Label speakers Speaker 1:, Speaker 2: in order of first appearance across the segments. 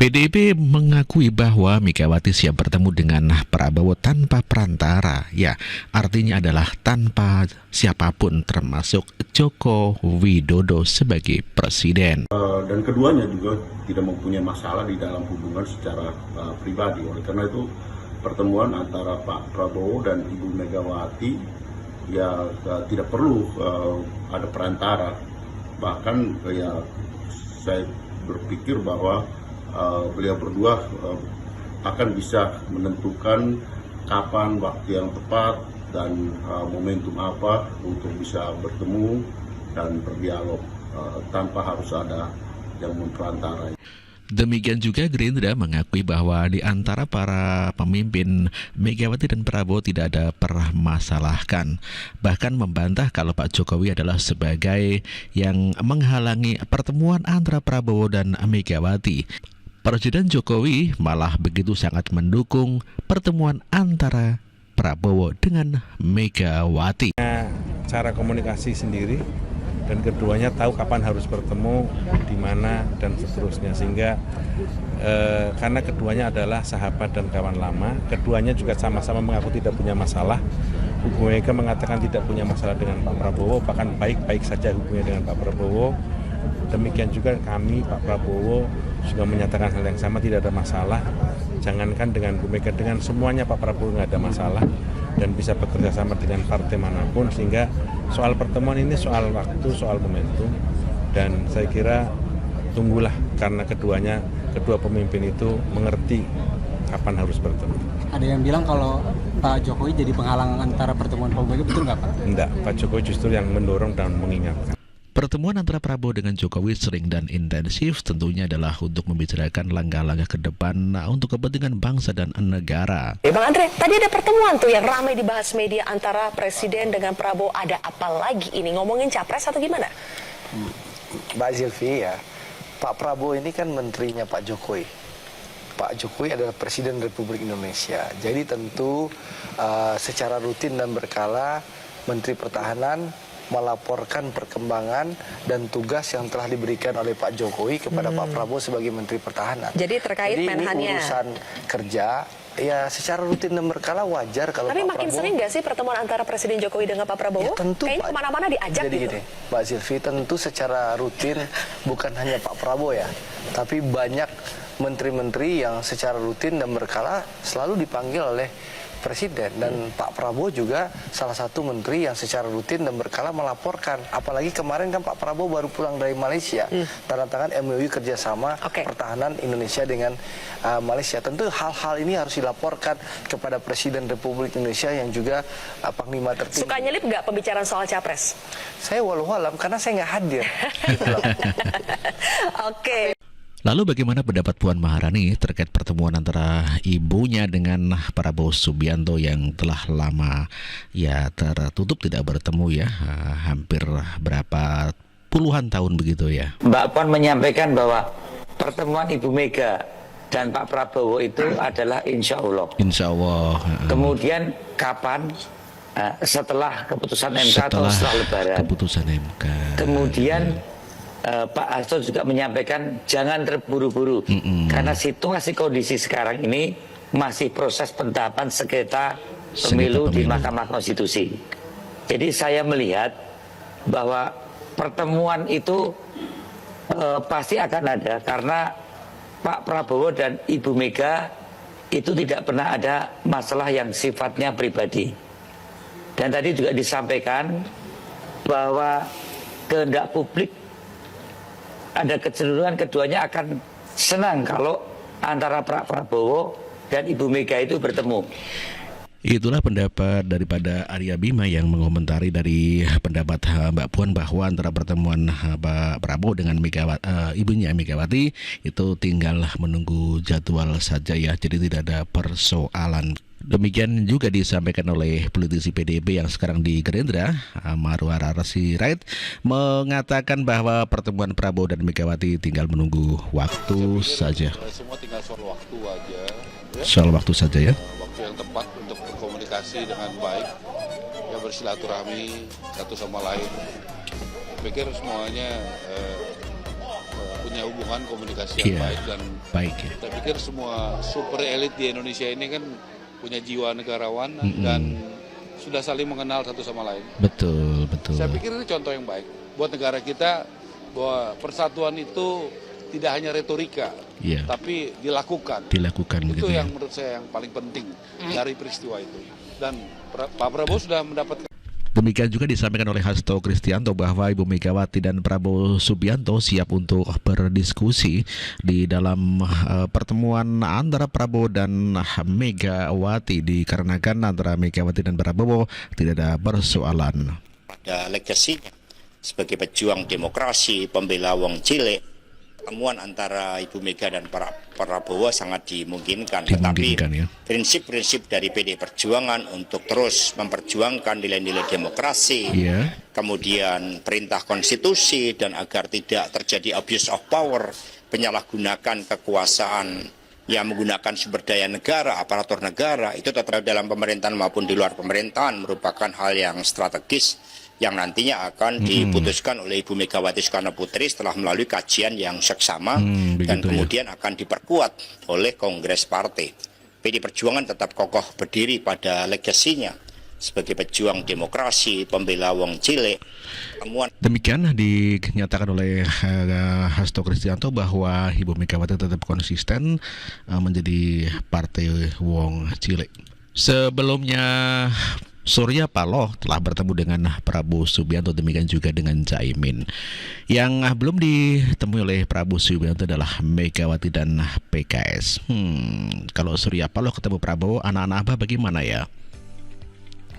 Speaker 1: PDIP mengakui bahwa Megawati siap bertemu dengan Prabowo tanpa perantara. Ya, artinya adalah tanpa siapapun termasuk Joko Widodo sebagai presiden.
Speaker 2: Dan keduanya juga tidak mempunyai masalah di dalam hubungan secara pribadi. Oleh karena itu pertemuan antara Pak Prabowo dan Ibu Megawati ya tidak perlu ada perantara. Bahkan ya saya berpikir bahwa beliau berdua akan bisa menentukan kapan waktu yang tepat dan momentum apa untuk bisa bertemu dan berdialog tanpa harus ada yang memperantara.
Speaker 1: Demikian juga Gerindra mengakui bahwa di antara para pemimpin Megawati dan Prabowo tidak ada permasalahan. Bahkan membantah kalau Pak Jokowi adalah sebagai yang menghalangi pertemuan antara Prabowo dan Megawati. Presiden Jokowi malah begitu sangat mendukung pertemuan antara Prabowo dengan Megawati.
Speaker 3: Cara komunikasi sendiri dan keduanya tahu kapan harus bertemu, di mana dan seterusnya, sehingga karena keduanya adalah sahabat dan kawan lama, keduanya juga sama-sama mengaku tidak punya masalah. Bu Mega mengatakan tidak punya masalah dengan Pak Prabowo, bahkan baik-baik saja hubungannya dengan Pak Prabowo. Demikian juga kami, Pak Prabowo juga menyatakan hal yang sama, tidak ada masalah. Jangankan dengan Bu Mega, dengan semuanya Pak Prabowo nggak ada masalah dan bisa bekerja sama dengan partai manapun, sehingga soal pertemuan ini soal waktu, soal momentum, dan saya kira tunggulah karena kedua pemimpin itu mengerti kapan harus bertemu.
Speaker 4: Ada yang bilang kalau Pak Jokowi jadi penghalang antara pertemuan Pak Mega, betul nggak Pak?
Speaker 3: Enggak, Pak Jokowi justru yang mendorong dan mengingatkan.
Speaker 1: Pertemuan antara Prabowo dengan Jokowi sering dan intensif tentunya adalah untuk membicarakan langkah-langkah ke depan untuk kepentingan bangsa dan negara.
Speaker 5: Bang Andre, tadi ada pertemuan tuh yang ramai dibahas media antara Presiden dengan Prabowo. Ada apa lagi ini? Ngomongin capres atau gimana?
Speaker 6: Mbak Zilvi, ya, Pak Prabowo ini kan menterinya Pak Jokowi. Pak Jokowi adalah Presiden Republik Indonesia. Jadi tentu secara rutin dan berkala Menteri Pertahanan melaporkan perkembangan dan tugas yang telah diberikan oleh Pak Jokowi kepada Pak Prabowo sebagai Menteri Pertahanan.
Speaker 5: Jadi terkait menhannya.
Speaker 6: Ini urusan kerja, ya secara rutin dan berkala wajar kalau
Speaker 5: Tapi
Speaker 6: Pak
Speaker 5: makin
Speaker 6: Prabowo,
Speaker 5: sering nggak sih pertemuan antara Presiden Jokowi dengan Pak Prabowo?
Speaker 6: Ya, tentu
Speaker 5: kayaknya kemana-mana diajak
Speaker 6: jadi
Speaker 5: gitu.
Speaker 6: Gini, Mbak Zilvi, tentu secara rutin bukan hanya Pak Prabowo ya, tapi banyak menteri-menteri yang secara rutin dan berkala selalu dipanggil oleh Presiden, dan Pak Prabowo juga salah satu menteri yang secara rutin dan berkala melaporkan. Apalagi kemarin kan Pak Prabowo baru pulang dari Malaysia, tanda tangan MOU kerjasama pertahanan Indonesia dengan Malaysia. Tentu hal-hal ini harus dilaporkan kepada Presiden Republik Indonesia yang juga Panglima tertinggi.
Speaker 5: Suka nyelip nggak pembicaraan soal capres?
Speaker 6: Saya walau-alam karena saya nggak hadir.
Speaker 5: Oke.
Speaker 1: Lalu bagaimana pendapat Puan Maharani terkait pertemuan antara ibunya dengan Prabowo Subianto yang telah lama ya tertutup tidak bertemu ya, hampir berapa puluhan tahun begitu ya.
Speaker 7: Mbak Puan menyampaikan bahwa pertemuan Ibu Mega dan Pak Prabowo itu adalah insya Allah.
Speaker 1: Insya Allah.
Speaker 7: Kemudian kapan? Setelah keputusan MK atau setelah Lebaran?
Speaker 1: Keputusan MK.
Speaker 7: Kemudian Pak Hasto juga menyampaikan jangan terburu-buru karena situasi kondisi sekarang ini masih proses pentahapan sengketa pemilu di Mahkamah Konstitusi. Jadi saya melihat bahwa pertemuan itu pasti akan ada karena Pak Prabowo dan Ibu Mega itu tidak pernah ada masalah yang sifatnya pribadi. Dan tadi juga disampaikan bahwa kehendak publik ada kecenderungan keduanya akan senang kalau antara Pak Prabowo dan Ibu Mega itu bertemu.
Speaker 1: Itulah pendapat daripada Arya Bima yang mengomentari dari pendapat Mbak Puan bahwa antara pertemuan Pak Prabowo dengan ibunya Megawati itu tinggal menunggu jadwal saja ya, jadi tidak ada persoalan. Demikian juga disampaikan oleh politisi PDIP yang sekarang di Gerindra, Marwara Sirait, mengatakan bahwa pertemuan Prabowo dan Megawati tinggal menunggu waktu saja.
Speaker 8: Semua tinggal soal waktu aja. Ya?
Speaker 1: Soal waktu saja ya.
Speaker 8: Waktu yang tepat untuk berkomunikasi dengan baik, ya bersilaturahmi satu sama lain. Saya pikir semuanya punya hubungan komunikasi yang baik dan
Speaker 1: baik ya.
Speaker 8: saya pikir semua super elit di Indonesia ini kan punya jiwa negarawan dan sudah saling mengenal satu sama lain.
Speaker 1: Betul, betul.
Speaker 8: Saya pikir ini contoh yang baik buat negara kita bahwa persatuan itu tidak hanya retorika, tapi dilakukan.
Speaker 1: Dilakukan
Speaker 8: itu
Speaker 1: begitu
Speaker 8: yang
Speaker 1: ya.
Speaker 8: menurut saya yang paling penting dari peristiwa itu. Dan Pak Prabowo sudah mendapatkan.
Speaker 1: Demikian juga disampaikan oleh Hasto Kristianto bahwa Ibu Megawati dan Prabowo Subianto siap untuk berdiskusi di dalam pertemuan antara Prabowo dan Megawati, dikarenakan antara Megawati dan Prabowo tidak ada persoalan.
Speaker 9: Pada legasinya sebagai pejuang demokrasi, pembela wong cilik, pertemuan antara Ibu Mega dan Prabowo sangat dimungkinkan. Tetapi prinsip-prinsip dari PD Perjuangan untuk terus memperjuangkan nilai-nilai demokrasi, kemudian perintah konstitusi, dan agar tidak terjadi abuse of power, penyalahgunakan kekuasaan yang menggunakan sumber daya negara, aparatur negara, itu tetap dalam pemerintahan maupun di luar pemerintahan merupakan hal yang strategis yang nantinya akan diputuskan oleh Ibu Megawati Soekarno Putri setelah melalui kajian yang seksama dan kemudian akan diperkuat oleh Kongres Partai. PD Perjuangan tetap kokoh berdiri pada legasinya sebagai pejuang demokrasi, pembela wong cilik.
Speaker 1: Demikian dinyatakan oleh Hasto Kristianto bahwa Ibu Megawati tetap konsisten menjadi partai wong cilik. Sebelumnya Surya Paloh telah bertemu dengan Prabowo Subianto, demikian juga dengan Caimin. Yang belum ditemui oleh Prabowo Subianto adalah Megawati dan PKS. Kalau Surya Paloh ketemu Prabowo, anak-anak Abah bagaimana ya?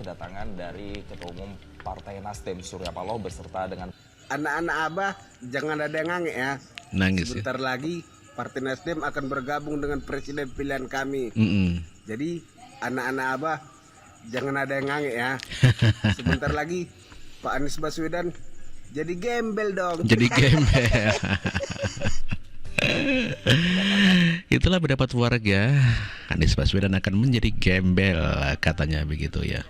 Speaker 10: Kedatangan dari Ketua Umum Partai Nasdem Surya Paloh beserta dengan
Speaker 11: anak-anak Abah, jangan ada yang nangis ya.
Speaker 1: Nangis.
Speaker 11: Sebentar lagi Partai Nasdem akan bergabung dengan presiden pilihan kami. Jadi anak-anak Abah, jangan ada yang nganggek ya. Sebentar lagi Pak Anies Baswedan jadi gembel dong.
Speaker 1: Jadi gembel. Itulah pendapat warga, Anies Baswedan akan menjadi gembel, katanya begitu ya.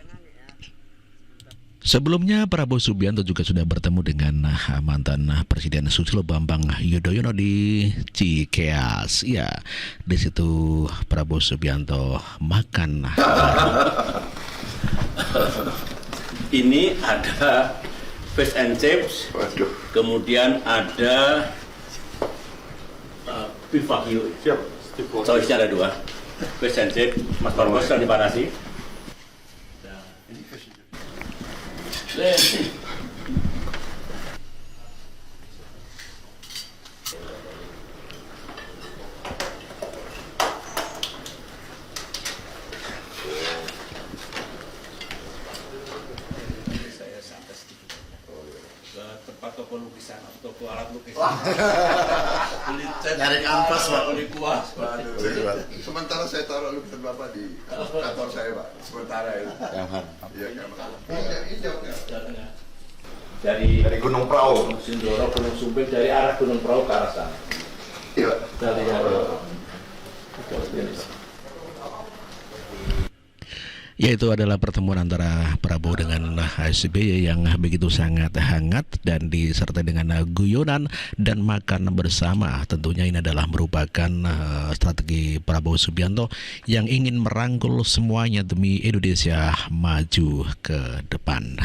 Speaker 1: Sebelumnya Prabowo Subianto juga sudah bertemu dengan mantan Presiden Susilo Bambang Yudhoyono di Cikeas. Ya, di situ Prabowo Subianto makan.
Speaker 12: Ini ada fish and chips, kemudian ada beef wagyu. Sausnya ada 2, fish and chips, Mas Parmos dan dipanasi.
Speaker 8: Tempat toko lukisan atau toko alat lukisan.
Speaker 13: Beli cat, nyari kanvas Pak.
Speaker 8: Beli kuas.
Speaker 13: Sementara saya taruh lukisan Bapak di kantor saya Pak. Sementara itu. Iya,
Speaker 12: Dari
Speaker 13: Gunung Prau,
Speaker 12: Sindoro, Gunung Sumbing, dari arah Gunung Prau ke arah sana.
Speaker 13: Iya.
Speaker 12: Dari
Speaker 1: Yaitu adalah pertemuan antara Prabowo dengan SBY yang begitu sangat hangat dan disertai dengan guyonan dan makan bersama. Tentunya ini adalah merupakan strategi Prabowo Subianto yang ingin merangkul semuanya demi Indonesia maju ke depan.